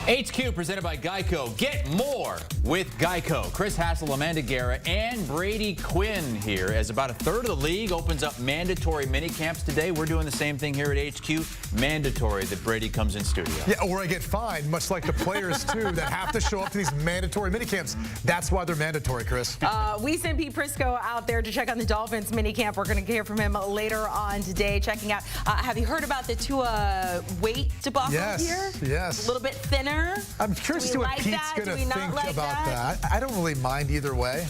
HQ presented by Geico. Get more with Geico. Chris Hassel, Amanda Guerra, and Brady Quinn here as about a third of the league opens up mandatory mini camps today. We're doing the same thing here at HQ. Mandatory that Brady comes in studio. Yeah, or I get fined, much like the players, too, that have to show up to these mandatory mini camps. That's why they're mandatory, Chris. We sent Pete Prisco out there to check on the Dolphins mini camp. We're going to hear from him later on today, checking out. Have you heard about the Tua weight debacle here? Yes. A little bit thinner. I'm curious to see what Pete's going to think about that. I don't really mind either way.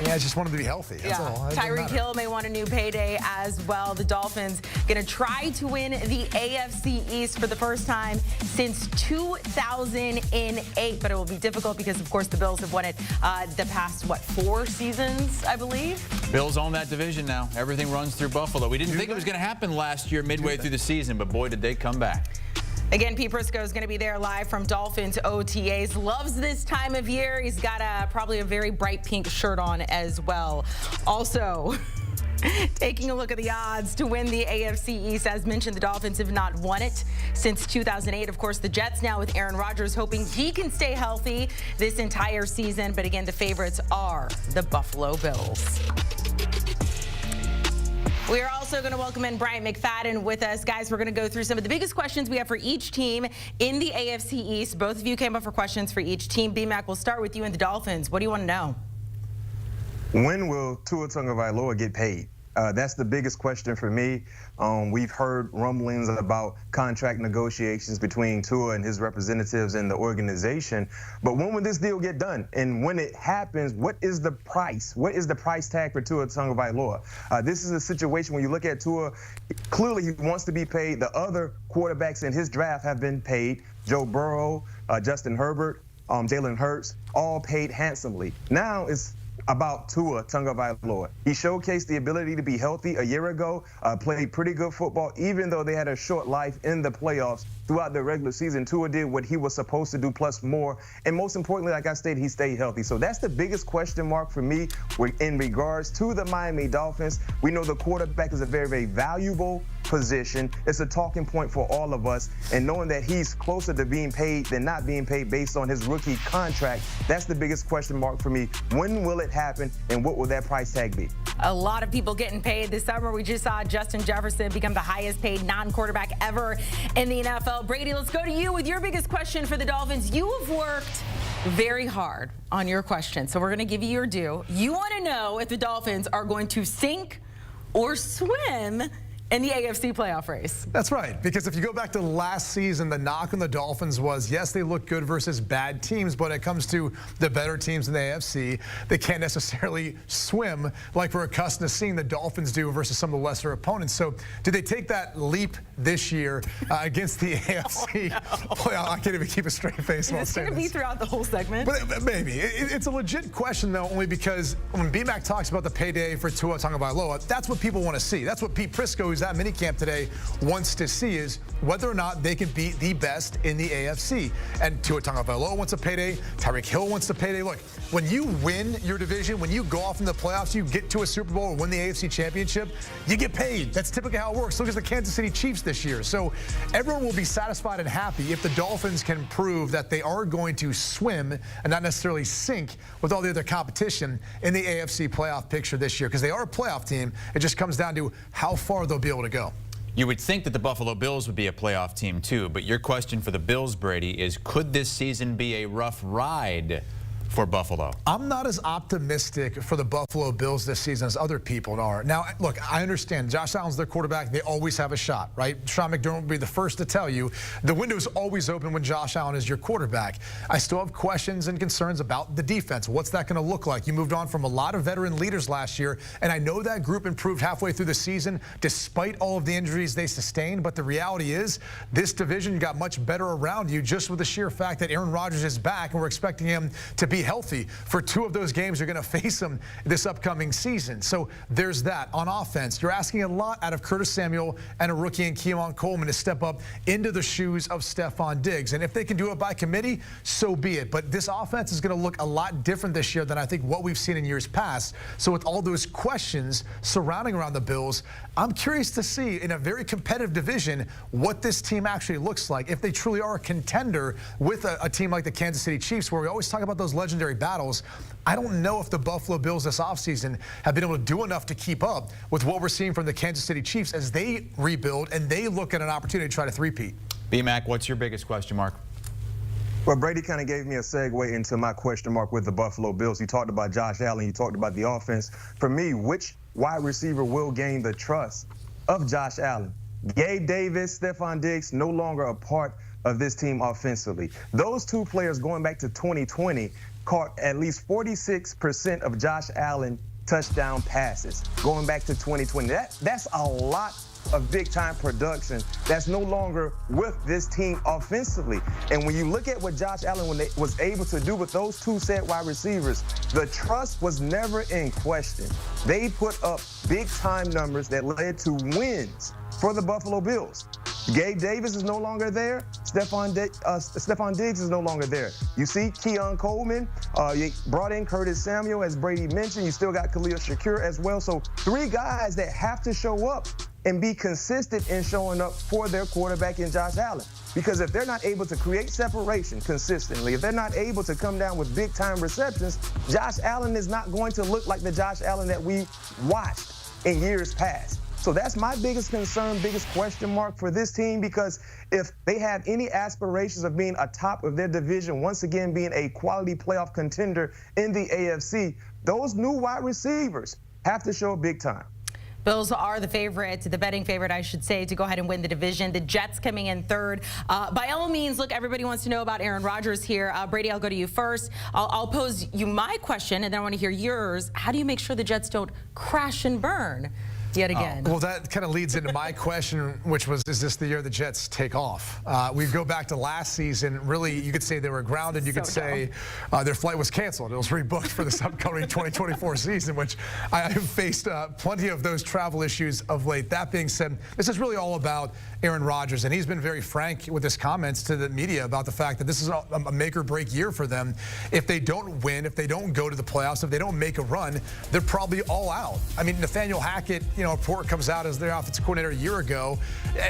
Yeah, I just want him to be healthy. That's all. Tyreek Hill may want a new payday as well. The Dolphins going to try to win the AFC East for the first time since 2008, but it will be difficult because, of course, the Bills have won it the past, 4 seasons, I believe? Bills own that division now. Everything runs through Buffalo. We didn't think it was going to happen last year midway through the season, but boy, did they come back. Again, Pete Prisco is going to be there live from Dolphins OTAs. Loves this time of year. He's got probably a very bright pink shirt on as well. Also, taking a look at the odds to win the AFC East. As mentioned, the Dolphins have not won it since 2008. Of course, the Jets now with Aaron Rodgers hoping he can stay healthy this entire season. But again, the favorites are the Buffalo Bills. We are also going to welcome in Bryant McFadden with us. Guys, we're going to go through some of the biggest questions we have for each team in the AFC East. Both of you came up for questions for each team. B-Mac, we'll start with you and the Dolphins. What do you want to know? When will Tua Tagovailoa get paid? That's the biggest question for me. We've heard rumblings about contract negotiations between Tua and his representatives and the organization. But when will this deal get done? And when it happens, what is the price? What is the price tag for Tua Tagovailoa? This is a situation when you look at Tua, clearly he wants to be paid. The other quarterbacks in his draft have been paid. Joe Burrow, Justin Herbert, Jalen Hurts, all paid handsomely. Now it's about Tua Tagovailoa. He showcased the ability to be healthy a year ago, played pretty good football, even though they had a short life in the playoffs. Throughout the regular season, Tua did what he was supposed to do, plus more. And most importantly, like I stated, he stayed healthy. So that's the biggest question mark for me in regards to the Miami Dolphins. We know the quarterback is a very, very valuable position. It's a talking point for all of us. And knowing that he's closer to being paid than not being paid based on his rookie contract, that's the biggest question mark for me. When will it happen, and what will that price tag be? A lot of people getting paid this summer. We just saw Justin Jefferson become the highest paid non-quarterback ever in the NFL. Brady, let's go to you with your biggest question for the Dolphins. You have worked very hard on your question, so we're going to give you your due. You want to know if the Dolphins are going to sink or swim in the AFC playoff race. That's right, because if you go back to last season, the knock on the Dolphins was, yes, they look good versus bad teams, but when it comes to the better teams in the AFC, they can't necessarily swim like we're accustomed to seeing the Dolphins do versus some of the lesser opponents. So did they take that leap this year against the AFC playoff? I can't even keep a straight face while saying this. Is this going to be throughout the whole segment? But maybe. It's a legit question, though, only because when B-Mac talks about the payday for Tua Tagovailoa, that's what people want to see. That's what Pete Prisco, who's at minicamp today, wants to see is whether or not they can beat the best in the AFC. And Tua Tagovailoa wants a payday. Tyreek Hill wants a payday. Look, when you win your division, when you go off in the playoffs, you get to a Super Bowl or win the AFC Championship, you get paid. That's typically how it works. Look at the Kansas City Chiefs this year. So everyone will be satisfied and happy if the Dolphins can prove that they are going to swim and not necessarily sink with all the other competition in the AFC playoff picture this year, because they are a playoff team. It just comes down to how far they'll be able to go. You would think that the Buffalo Bills would be a playoff team too, but your question for the Bills, Brady, is could this season be a rough ride for Buffalo? I'm not as optimistic for the Buffalo Bills this season as other people are. Now, look, I understand Josh Allen's their quarterback. They always have a shot, right? Sean McDermott will be the first to tell you the window is always open when Josh Allen is your quarterback. I still have questions and concerns about the defense. What's that going to look like? You moved on from a lot of veteran leaders last year, and I know that group improved halfway through the season despite all of the injuries they sustained, but the reality is this division got much better around you just with the sheer fact that Aaron Rodgers is back, and we're expecting him to be be healthy for 2 of those games. You're going to face them this upcoming season. So there's that. On offense, you're asking a lot out of Curtis Samuel and a rookie in Keon Coleman to step up into the shoes of Stephon Diggs. And if they can do it by committee, so be it. But this offense is going to look a lot different this year than I think what we've seen in years past. So with all those questions surrounding around the Bills, I'm curious to see in a very competitive division what this team actually looks like. If they truly are a contender with a team like the Kansas City Chiefs, where we always talk about those legendary battles, I don't know if the Buffalo Bills this offseason have been able to do enough to keep up with what we're seeing from the Kansas City Chiefs as they rebuild and they look at an opportunity to try to three-peat. B-Mac, what's your biggest question mark? Well, Brady kind of gave me a segue into my question mark with the Buffalo Bills. You talked about Josh Allen. You talked about the offense. For me, which wide receiver will gain the trust of Josh Allen? Gabe Davis, Stephon Diggs, no longer a part of this team offensively. Those 2 players going back to 2020 caught at least 46% of Josh Allen touchdown passes going back to 2020. That's a lot of big-time production that's no longer with this team offensively. And when you look at what Josh Allen was able to do with those 2 set wide receivers, the trust was never in question. They put up big-time numbers that led to wins for the Buffalo Bills. Gabe Davis is no longer there. Stephon Diggs is no longer there. You see Keon Coleman. You brought in Curtis Samuel, as Brady mentioned. You still got Khalil Shakir as well. So 3 guys that have to show up and be consistent in showing up for their quarterback in Josh Allen. Because if they're not able to create separation consistently, if they're not able to come down with big-time receptions, Josh Allen is not going to look like the Josh Allen that we watched in years past. So that's my biggest concern, biggest question mark for this team, because if they have any aspirations of being atop of their division, once again being a quality playoff contender in the AFC, those new wide receivers have to show big time. Bills are the favorite, the betting favorite, I should say, to go ahead and win the division. The Jets coming in 3rd. By all means, look, everybody wants to know about Aaron Rodgers here. Brady, I'll go to you first. I'll pose you my question, and then I want to hear yours. How do you make sure the Jets don't crash and burn yet again? Well, that kind of leads into my question, which was, is this the year the Jets take off? We go back to last season. Really, you could say they were grounded. You could say their flight was canceled. It was rebooked for this upcoming 2024 season, which I have faced plenty of those travel issues of late. That being said, this is really all about Aaron Rodgers, and he's been very frank with his comments to the media about the fact that this is a make-or-break year for them. If they don't win, if they don't go to the playoffs, if they don't make a run, they're probably all out. I mean, Nathaniel Hackett, a report comes out as their offensive coordinator a year ago.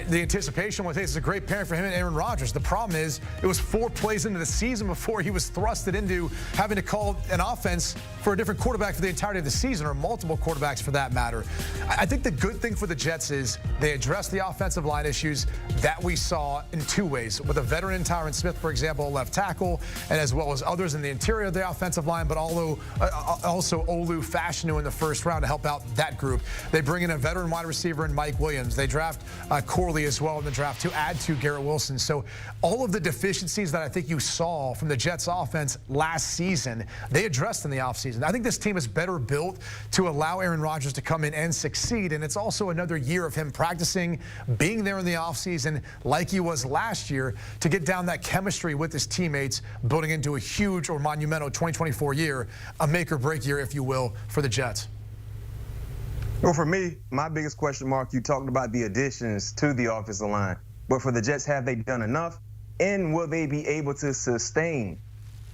The anticipation was, hey, this is a great pairing for him and Aaron Rodgers. The problem is it was 4 plays into the season before he was thrusted into having to call an offense for a different quarterback for the entirety of the season, or multiple quarterbacks for that matter. I think the good thing for the Jets is they address the offensive line issues that we saw in 2 ways, with a veteran Tyron Smith, for example, left tackle, and as well as others in the interior of the offensive line, but also Olu Fashanu in the first round to help out that group. They bring in a veteran wide receiver in Mike Williams. They draft Corley as well in the draft to add to Garrett Wilson. So all of the deficiencies that I think you saw from the Jets offense last season, they addressed in the offseason. I think this team is better built to allow Aaron Rodgers to come in and succeed, and it's also another year of him practicing, being there in the offseason like he was last year to get down that chemistry with his teammates, building into a huge or monumental 2024 year, a make-or-break year, if you will, for the Jets. Well, for me, my biggest question mark, you talked about the additions to the offensive line. But for the Jets, have they done enough? And will they be able to sustain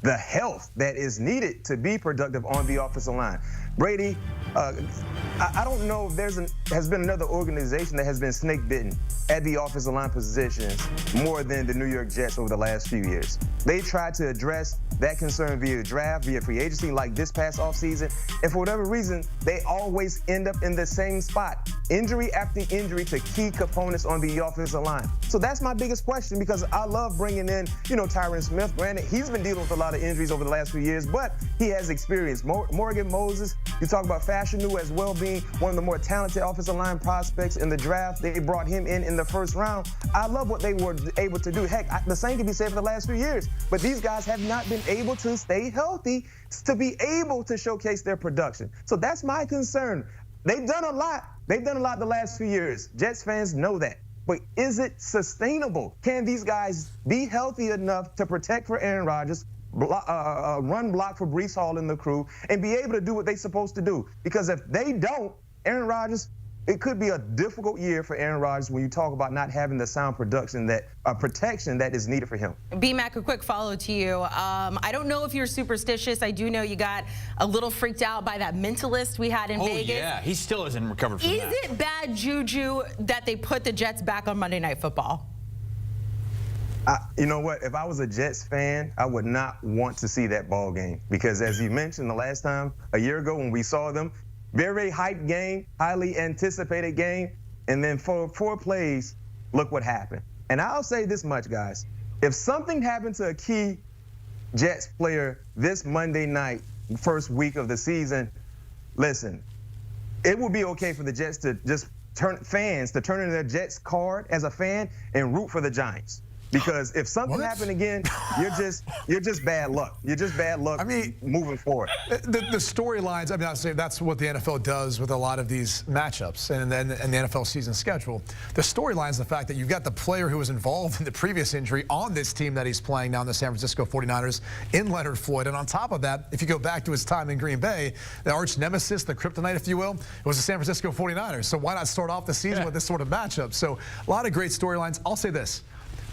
the health that is needed to be productive on the offensive line? Brady, I don't know if has been another organization that has been snake bitten at the offensive line positions more than the New York Jets over the last few years. They tried to address that concern via draft, via free agency like this past offseason, and for whatever reason, they always end up in the same spot. Injury after injury to key components on the offensive line. So that's my biggest question, because I love bringing in, Tyron Smith. Granted, he's been dealing with a lot of injuries over the last few years, but he has experience. Morgan Moses, you talk about Fashanu as well being one of the more talented offensive line prospects in the draft. They brought him in the first round. I love what they were able to do. Heck, the same can be said for the last few years, but these guys have not been able to stay healthy to be able to showcase their production. So that's my concern. They've done a lot. They've done a lot the last few years. Jets fans know that. But is it sustainable? Can these guys be healthy enough to protect for Aaron Rodgers, run block for Breece Hall and the crew, and be able to do what they're supposed to do. Because if they don't, Aaron Rodgers, it could be a difficult year for Aaron Rodgers when you talk about not having the sound protection that is needed for him. B-Mac, a quick follow to you. I don't know if you're superstitious. I do know you got a little freaked out by that mentalist we had in Vegas. Oh, yeah. He still isn't recovered from that. Is it bad juju that they put the Jets back on Monday Night Football? You know what? If I was a Jets fan, I would not want to see that ball game. Because as you mentioned the last time, a year ago when we saw them, very hyped game, highly anticipated game, and then for 4 plays, look what happened. And I'll say this much, guys. If something happened to a key Jets player this Monday night, first week of the season, listen, it would be okay for the Jets to just turn in their Jets card as a fan and root for the Giants. Because if something happened again, you're just bad luck. You're just bad luck. I mean, moving forward. The storylines. I mean, I'll say that's what the NFL does with a lot of these matchups, and then and the NFL season schedule. The storylines, the fact that you've got the player who was involved in the previous injury on this team that he's playing now in the San Francisco 49ers in Leonard Floyd, and on top of that, if you go back to his time in Green Bay, the arch nemesis, the kryptonite, if you will, it was the San Francisco 49ers. So why not start off the season with this sort of matchup? So a lot of great storylines. I'll say this.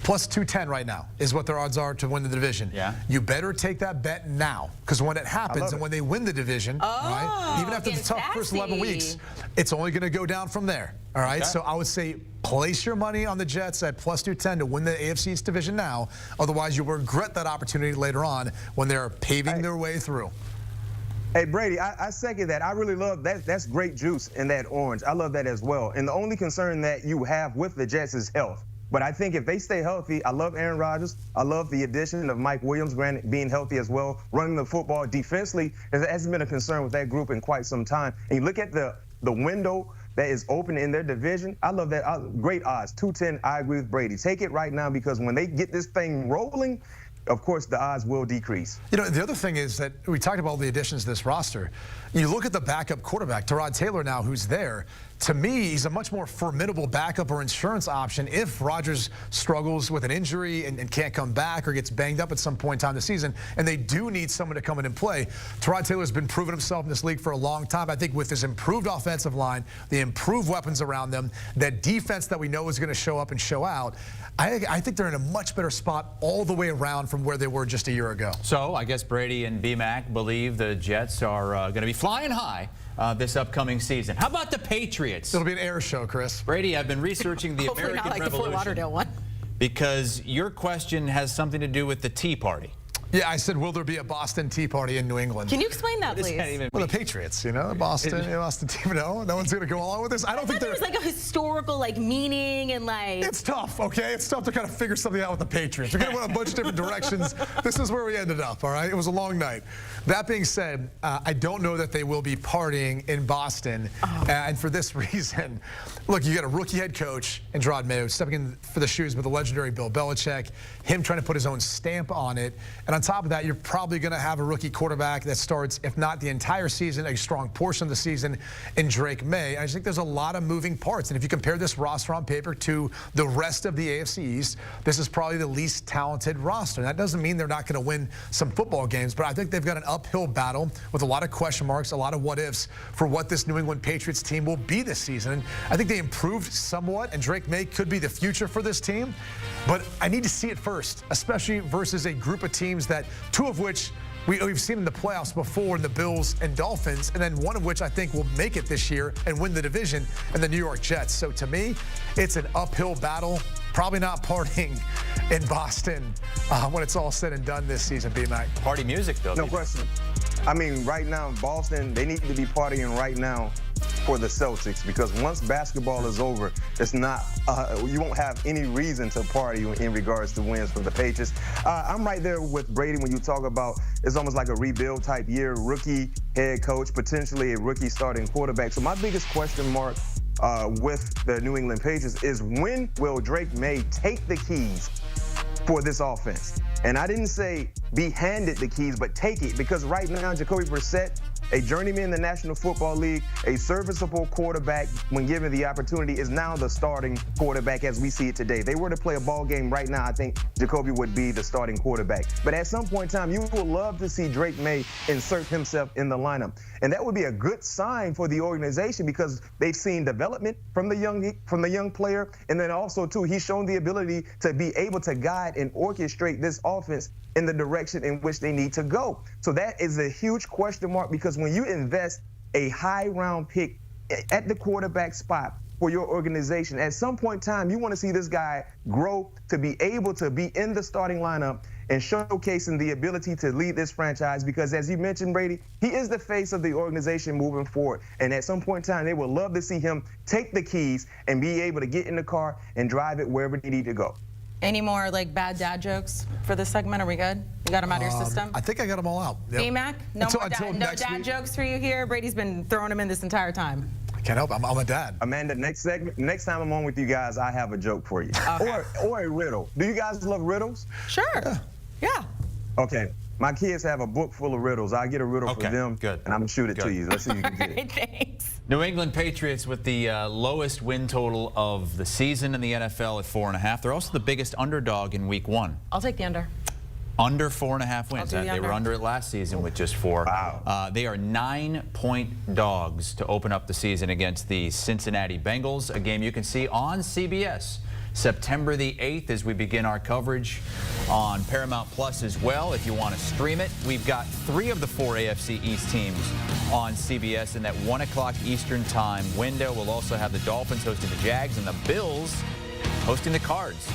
Plus 210 right now is what their odds are to win the division. Yeah. You better take that bet now, because when it happens and when they win the division, right, even after the tough first 11 weeks, it's only going to go down from there. All right. Okay. So I would say place your money on the Jets at plus 210 to win the AFC East division now. Otherwise, you'll regret that opportunity later on when they're paving their way through. Hey, Brady, I second that. I really love that. That's great juice in that orange. I love that as well. And the only concern that you have with the Jets is health. But I think if they stay healthy, I love Aaron Rodgers. I love the addition of Mike Williams, granted, being healthy as well. Running the football defensively hasn't been a concern with that group in quite some time. And you look at the window that is open in their division. I love that. Great odds. 210, I agree with Brady. Take it right now, because when they get this thing rolling, of course, the odds will decrease. You know, the other thing is that we talked about all the additions to this roster. You look at the backup quarterback, Tyrod Taylor now, who's there. To me, he's a much more formidable backup or insurance option if Rodgers struggles with an injury and can't come back or gets banged up at some point in time this season, and they do need someone to come in and play. Tyrod Taylor's been proving himself in this league for a long time. I think with his improved offensive line, the improved weapons around them, that defense that we know is going to show up and show out, I think they're in a much better spot all the way around from where they were just a year ago. So I guess Brady and B-Mac believe the Jets are going to be flying high this upcoming season. How about the Patriots? It'll be an air show, Chris. Brady, I've been researching the Hopefully American not like Revolution. The Fort Lauderdale one. Because your question has something to do with the Tea Party. Yeah, I said, will there be a Boston Tea Party in New England? Can you explain that, please? Well, the Patriots, you know, Boston team. No one's going to go along with this. I don't think there's like a historical meaning and It's tough, okay? It's tough to kind of figure something out with the Patriots. We're going to went a bunch of different directions. This is where we ended up, all right? It was a long night. That being said, I don't know that they will be partying in Boston, and for this reason. Look, you got a rookie head coach in Gerard Mayo stepping in for the shoes with the legendary Bill Belichick, him trying to put his own stamp on it, and on top of that, you're probably going to have a rookie quarterback that starts, if not the entire season, a strong portion of the season in Drake May. I just think there's a lot of moving parts. And if you compare this roster on paper to the rest of the AFC East, this is probably the least talented roster. And that doesn't mean they're not going to win some football games, but I think they've got an uphill battle with a lot of question marks, a lot of what ifs for what this New England Patriots team will be this season. And I think they improved somewhat, and Drake May could be the future for this team. But I need to see it first, especially versus a group of teams that, two of which we've seen in the playoffs before in the Bills and Dolphins, and then one of which I think will make it this year and win the division, and the New York Jets. So to me, it's an uphill battle. Probably not partying in Boston when it's all said and done this season, B-Mac. Party music, though. No question. I mean, right now in Boston, they need to be partying right now for the Celtics, because once basketball is over, it's not you won't have any reason to party in regards to wins for the Patriots. I'm right there with Brady when you talk about it's almost like a rebuild type year, rookie head coach, potentially a rookie starting quarterback. So my biggest question mark with the New England Patriots is, when will Drake May take the keys for this offense? And I didn't say be handed the keys, but take it, because right now Jacoby Brissett a journeyman in the National Football League, a serviceable quarterback when given the opportunity, is now the starting quarterback as we see it today. If they were to play a ball game right now, I think Jacoby would be the starting quarterback. But at some point in time, you will love to see Drake May insert himself in the lineup. And that would be a good sign for the organization because they've seen development from the young player. And then also, too, he's shown the ability to be able to guide and orchestrate this offense in the direction in which they need to go. So that is a huge question mark because when you invest a high round pick at the quarterback spot for your organization, at some point in time, you want to see this guy grow to be able to be in the starting lineup and showcasing the ability to lead this franchise because, as you mentioned, Brady, he is the face of the organization moving forward. And at some point in time, they would love to see him take the keys and be able to get in the car and drive it wherever they need to go. Any more like bad dad jokes for this segment? Are we good? You got them out of your system? I think I got them all out. Yep. EACH, no dad jokes for you here. Brady's been throwing them in this entire time. I can't help it. I'm a dad. Amanda, next time I'm on with you guys, I have a joke for you. Okay. Or a riddle. Do you guys love riddles? Sure. Yeah. Okay. My kids have a book full of riddles. I'll get a riddle for them, good. And I'm going to shoot it to you. Let's see if you can get it. Thanks. New England Patriots with the lowest win total of the season in the NFL at 4.5. They're also the biggest underdog in Week 1. I'll take the under. Under 4.5 wins. They were under it last season with just 4. Wow. They are 9-point dogs to open up the season against the Cincinnati Bengals, a game you can see on CBS September the 8th as we begin our coverage on Paramount Plus as well. If you want to stream it, we've got 3 of the 4 AFC East teams on CBS in that 1 o'clock Eastern time window. We'll also have the Dolphins hosting the Jags and the Bills hosting the Cards.